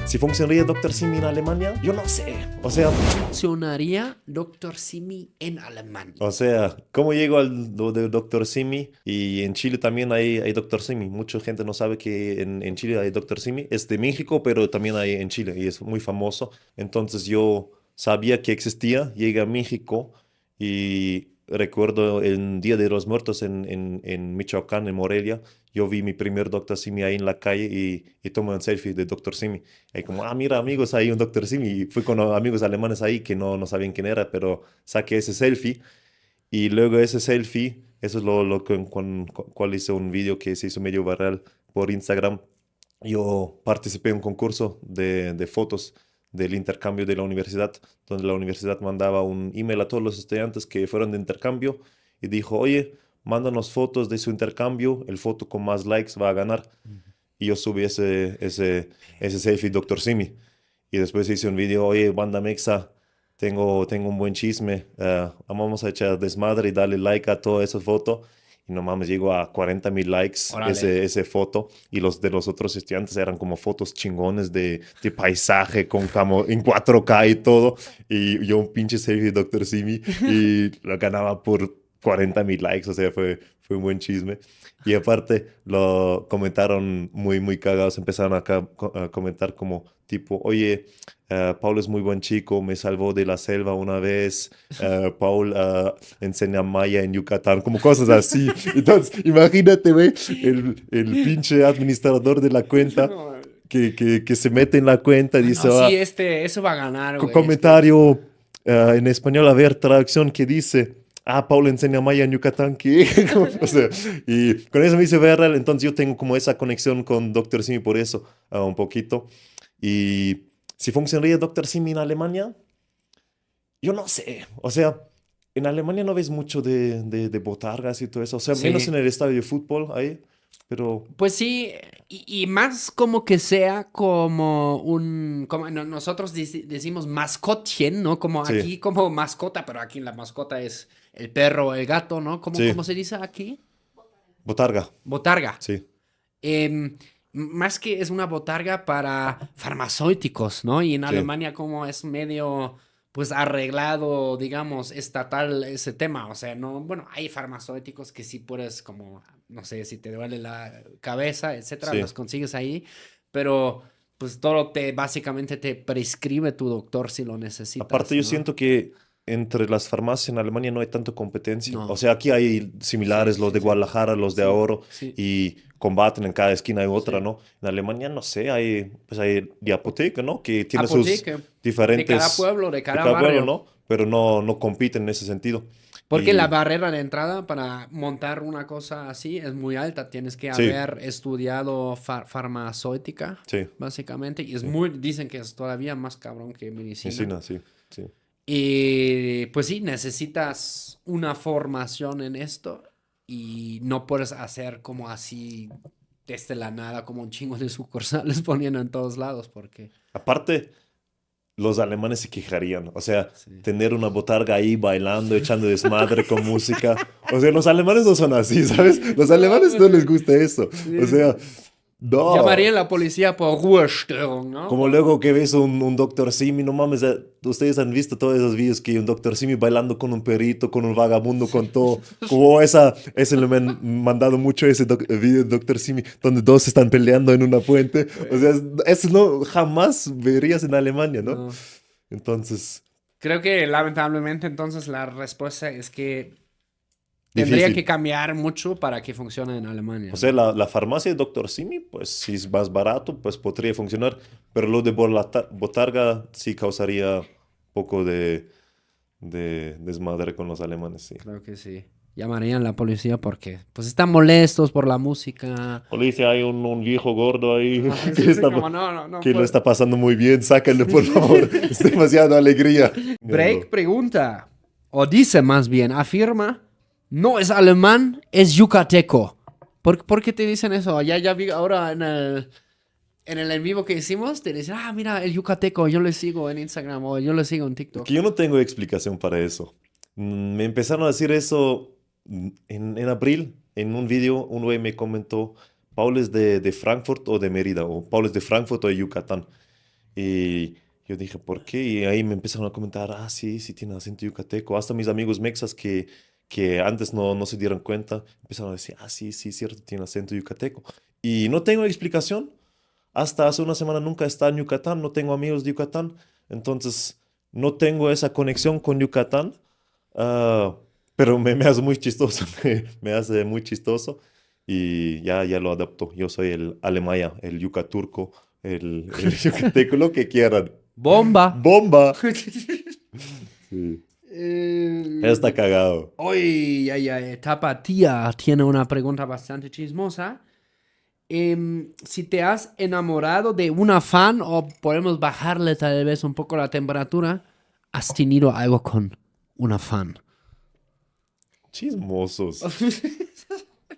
Si funcionaría Dr. Simi en Alemania, yo no sé. O sea, Funcionaría Dr. Simi en Alemania. ¿cómo llego al de Dr. Simi? Y en Chile también hay Dr. Simi. Mucha gente no sabe que en Chile hay Dr. Simi. Es de México, pero también hay en Chile y es muy famoso. Entonces yo sabía que existía, llegué a México y recuerdo el Día de los Muertos en Michoacán, en Morelia. Yo vi mi primer Dr. Simi ahí en la calle y tomé un selfie de Dr. Simi. Y como, mira amigos, hay un Dr. Simi. Y fui con amigos alemanes ahí que no sabían quién era, pero saqué ese selfie. Y luego ese selfie, eso es lo que, cual hice un video que se hizo medio viral por Instagram. Yo participé en un concurso de fotos del intercambio de la universidad, donde la universidad mandaba un email a todos los estudiantes que fueron de intercambio y dijo, oye, mándanos fotos de su intercambio, el foto con más likes va a ganar. Y yo subí ese selfie, Dr. Simi. Y después hice un video, oye, banda Mexa, tengo un buen chisme, vamos a echar desmadre y darle like a toda esa foto. Y no mames, llegó a 40,000 likes Órale. ese foto. Y los de los otros estudiantes eran como fotos chingones de paisaje en 4K y todo. Y yo un pinche selfie de Dr. Simi y lo ganaba por 40,000 likes. O sea, fue un buen chisme. Y aparte lo comentaron muy cagados. Empezaron a comentar como tipo, oye, Paul es muy buen chico, me salvó de la selva una vez. Paul enseña maya en Yucatán, como cosas así. Entonces, imagínate, güey, el pinche administrador de la cuenta No, que se mete en la cuenta y dice, no, sí, eso va a ganar, güey. comentario en español, a ver, traducción que dice, Paul enseña maya en Yucatán, ¿qué? O sea, y con eso me hice viral, entonces yo tengo como esa conexión con Dr. Simi por eso, un poquito. Y si funcionaría Dr. Simi en Alemania, yo no sé. O sea, en Alemania no ves mucho de botargas y todo eso. O sea, menos en Sí. el estadio de fútbol ahí. Pero Pues sí, y más como que sea como como nosotros decimos mascotchen, ¿no? Como sí, aquí como mascota, pero aquí la mascota es el perro o el gato, ¿no? ¿Cómo sí, se dice aquí? botarga. Botarga. Sí, Más que es una botarga para farmacéuticos, ¿no? Y en sí, Alemania como es medio, pues arreglado, digamos, estatal ese tema. O sea, no, bueno, hay farmacéuticos que sí puedes como, no sé, si te duele la cabeza, etcétera, sí. los consigues ahí, pero pues todo básicamente te prescribe tu doctor si lo Aparte, necesitas, yo ¿no? siento que entre las farmacias en Alemania no hay tanta competencia. O No, sea, aquí hay sí, similares, los sí, de sí, Guadalajara, los de sí, Ahorro, sí, y combaten en cada esquina hay otra, sí. ¿no? En Alemania, no sé, hay de apoteca, ¿no? Que tiene sus Apoteque de cada diferentes pueblo, de de cada cada pueblo, barrio. ¿no? Pero no compiten en ese sentido. Porque la Y barrera de entrada para montar una cosa así es muy alta. Tienes que sí, haber estudiado farmacéutica, sí, básicamente. Y sí. dicen que es todavía más cabrón que medicina. Medicina, sí, sí. Y pues sí, necesitas una formación en esto y no puedes hacer como así desde la nada, como un chingo de sucursales poniendo en todos lados, porque Aparte, los alemanes se quejarían. O sea, sí. tener una botarga ahí bailando, echando desmadre con música. O sea, los alemanes no son así, ¿sabes? Los No, alemanes pues no les gusta eso. O sí, sea, llamaría a no. la policía por Ruhestörung, ¿no? Como luego que ves un Dr. Simi, no mames, ustedes han visto todos esos videos que hay un Dr. Simi bailando con un perrito, con un vagabundo, con todo. Como ese le me han mandado mucho ese video de Dr. Simi, donde dos están peleando en una fuente. O sea, eso no jamás verías en Alemania, ¿no? No. Entonces, Creo que lamentablemente entonces la respuesta es que tendría que difícil. cambiar mucho para que funcione en O Alemania, sea, ¿no? la farmacia de Dr. Simi, pues si es más barato, pues podría funcionar, pero lo de botarga sí causaría un poco de desmadre con los alemanes, sí. Creo que sí. Llamarían a la policía porque pues están molestos por la música. Policía, hay un viejo gordo ahí Ajá, sí, sí, como no que lo puede. está pasando muy bien, sácalo por favor, es demasiada alegría. Break pregunta, o dice más bien, afirma, no es alemán, es yucateco. ¿Por qué te dicen eso? Ya vi ahora en el en vivo que hicimos, te dicen, mira, el yucateco, yo le sigo en Instagram o yo le sigo en Es que TikTok. yo no tengo explicación para eso. Me empezaron a decir eso en abril, en un video, un güey me comentó, Paul es de Frankfurt o de Mérida, o Paul es de Frankfurt o de Yucatán. Y yo dije, ¿por qué? Y ahí me empezaron a comentar, ah, sí, sí tiene acento yucateco. Hasta mis amigos mexas que antes no se dieron cuenta, empezaron a decir, ah, sí, sí, cierto, tiene acento yucateco. Y no tengo explicación. Hasta hace una semana nunca he estado en Yucatán, no tengo amigos de Yucatán, entonces no tengo esa conexión con Yucatán, ah, pero me hace muy chistoso, me hace muy chistoso y ya lo adapto. Yo soy el alemaya, el yucaturco, el yucateco, lo que quieran. Bomba. ¡Bomba! Sí, está Eh, cagado. Hoy, ay, ay, Tapatía tiene una pregunta bastante chismosa. Si te has enamorado de una fan o podemos bajarle tal vez un poco la temperatura, has tenido algo con una fan. Chismosos,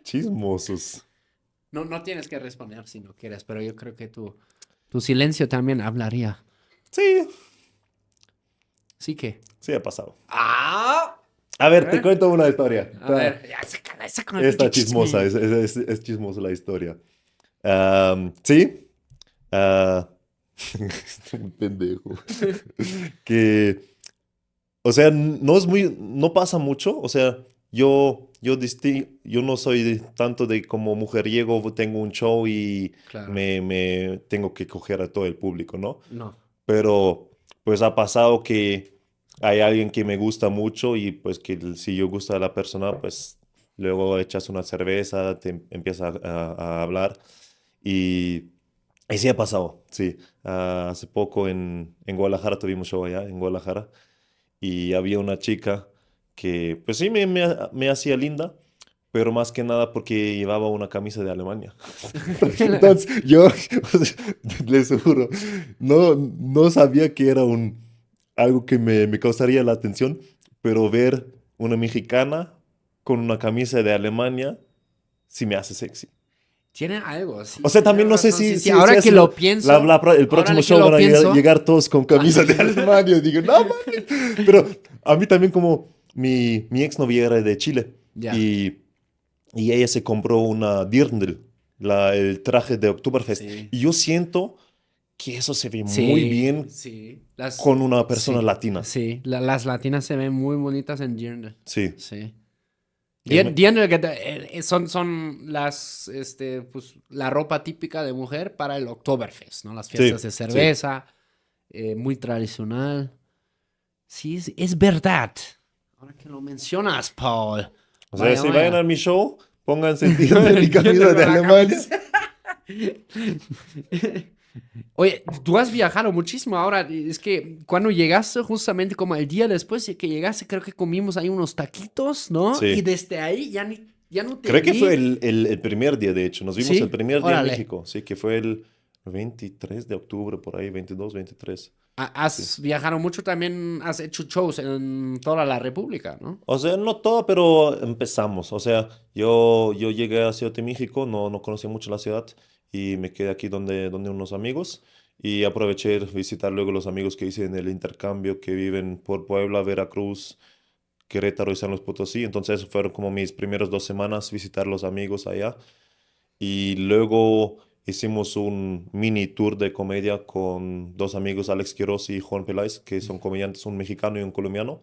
chismosos. No, no tienes que responder si no quieres, pero yo creo que tu silencio también hablaría. Sí, Sí que. sí ha pasado. ¡Ah! A ver, te ver. cuento una historia. A ver, ya sácala, sácala el Está pinche chismosa, chisme. es chismosa la historia. Sí, ah, un pendejo. Que, o sea, no pasa mucho. O sea, yo no soy tanto de como mujeriego, tengo un show y Claro. me tengo que coger a todo el público, ¿no? No. Pero pues ha pasado que hay alguien que me gusta mucho y pues que si yo gusto a la persona, pues luego echas una cerveza, te empiezas a hablar y, y sí ha pasado, sí. Hace poco en Guadalajara tuvimos show allá, en Guadalajara, y había una chica que pues sí me hacía linda. Pero más que nada porque llevaba una camisa de Alemania. Entonces, yo, o sea, les juro, no sabía que era algo que me causaría la atención, pero ver una mexicana con una camisa de Alemania sí me hace sexy. Tiene algo, sí, O sea, también tienes no sé razón. Sí, sí, si ahora que así lo pienso, el próximo ahora que show lo van a pienso, llegar todos con camisas de Alemania. Digo, no, mames. Pero a mí también como mi exnovia era de Chile ya. y, y ella se compró una Dirndl, el traje de Oktoberfest. Sí. Y yo siento que eso se ve muy Sí, bien sí. con una persona Sí, latina. sí. Las latinas se ven muy bonitas en Dirndl. Sí. Sí. Es me- Dirndl que son pues, la ropa típica de mujer para el Oktoberfest, ¿no? Las fiestas sí, de sí. cerveza, muy tradicional. Sí, es verdad. Ahora que lo mencionas, Paul. O sea, Vaya, si vayan a vaya. mi show, pónganse el Dirndl y Dirndl camisa de con la Alemania. camisa. Oye, tú has viajado muchísimo ahora. Es que cuando llegaste, justamente como el día después de que llegaste, creo que comimos ahí unos taquitos, ¿no? Y Sí. desde ahí ya no te Creo que fue vi. el primer día, de hecho. Nos vimos el Sí, primer día en órale. México. Sí, que fue el 23 de octubre, por ahí, 22, 23. Sí. Has viajado mucho también, has hecho shows en toda la República, ¿no? O sea, no todo, pero empezamos. O sea, yo llegué a Ciudad de México, no conocía mucho la ciudad y me quedé aquí donde unos amigos y aproveché de visitar luego los amigos que hice en el intercambio que viven por Puebla, Veracruz, Querétaro y San Luis Potosí. Entonces, fueron como mis primeras 2 semanas visitar los amigos allá. Y luego hicimos un mini tour de comedia con dos amigos, Alex Quiroz y Juan Peláez, que son comediantes, un mexicano y un colombiano,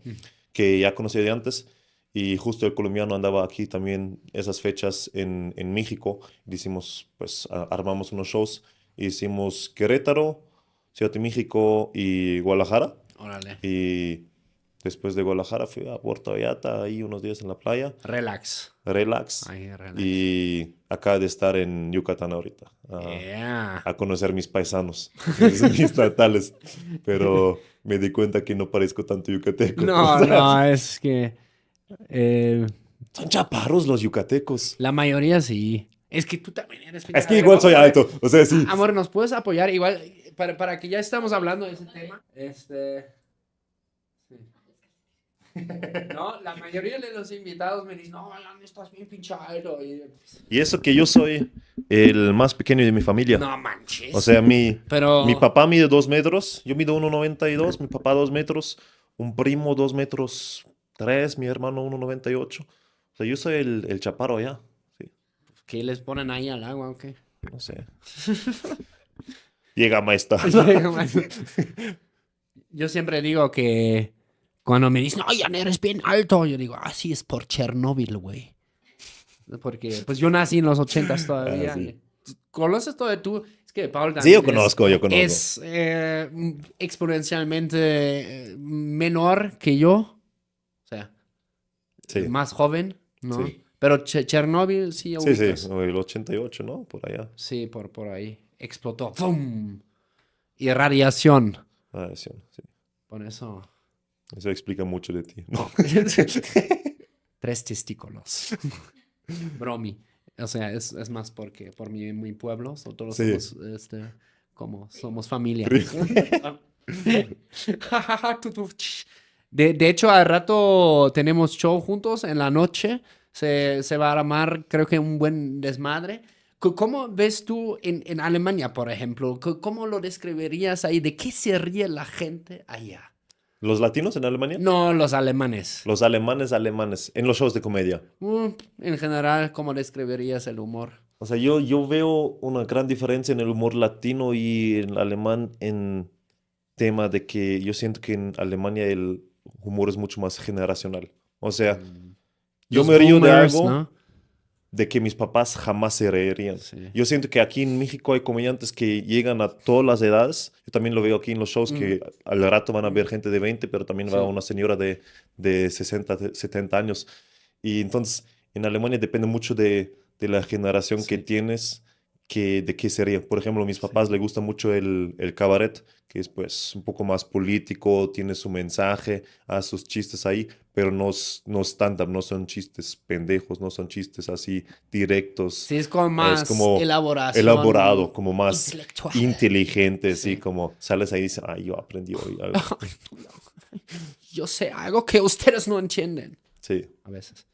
que ya conocía de antes. Y justo el colombiano andaba aquí también esas fechas en México. Hicimos, pues, armamos unos shows. Hicimos Querétaro, Ciudad de México y Guadalajara. Órale. Y después de Guadalajara fui a Puerto Vallarta, ahí unos días en la playa, Relax. relax. Ay, relax. Y acá de estar en Yucatán ahorita, Yeah. a conocer mis paisanos, mis natales. Pero me di cuenta que no parezco tanto yucateco. O No, sea, no, es que eh, son chaparros los yucatecos. la mayoría sí. Es que tú también eres Es pequeño. A que ver, igual soy a ver. alto, o sea, sí. Amor, ¿nos puedes apoyar? Igual, para que ya estamos hablando de ese tema. Sí. No, la mayoría de los invitados me dicen, no, Alan, estás bien pinche alto. Y, pues, Y eso que yo soy el más pequeño de mi familia. no O manches. sea, mi Pero, papá mide 2 metros, yo mido 1,92, mi papá 2 metros, un primo 2 metros 3, mi hermano 1,98. O sea, yo soy el chaparro allá. Sí, ¿qué les ponen ahí al agua o qué? no sé. Llega maestra. Yo siempre digo que cuando me dicen, no, ya no eres bien alto, yo digo, sí, es por Chernóbil, güey. Porque, pues yo nací en los 80s todavía. Sí. ¿Conoces todo de tú? Es que Paul también Sí, yo conozco. es exponencialmente menor que yo. O sea, Sí, más joven, ¿no? Sí. Pero Chernóbil sí sí, ubicas. el 88, ¿no? Por allá. Sí, por ahí. Explotó. ¡Pum! Y radiación. Sí, sí. Por eso. Eso explica mucho de ti, ¿no? 3 testículos. Bromi. O sea, es más porque por mi pueblo, todos Sí. somos, como somos familia. De hecho, al rato tenemos show juntos en la noche. Se va a armar, creo que un buen desmadre. ¿Cómo ves tú en Alemania, por ejemplo? ¿Cómo lo describirías ahí? ¿De qué se ríe la gente allá? ¿Los latinos en Alemania? No, los alemanes. Los alemanes, en los shows de comedia. En general, ¿cómo describirías el humor? O sea, yo veo una gran diferencia en el humor latino y el alemán en tema de que yo siento que en Alemania el humor es mucho más generacional. O sea, yo Los me río de boomers, algo ¿no? de que mis papás jamás se reirían. Sí. Yo siento que aquí en México hay comediantes que llegan a todas las edades. Yo también lo veo aquí en los shows que al rato van a ver gente de 20, pero también va Sí. una señora de 60, 70 años. Y entonces en Alemania depende mucho de la generación que Sí. tienes, de qué sería. Por ejemplo, a mis papás les gusta mucho el cabaret, que es pues un poco más político, tiene su mensaje, hace sus chistes ahí, pero no stand-up, no son chistes pendejos, no son chistes así directos. Sí, es como Es más como elaboración. elaborado, como más intelectual. inteligente, Sí. así como sales ahí y dices, yo aprendí hoy algo. Yo sé algo que ustedes no entienden. Sí. A veces.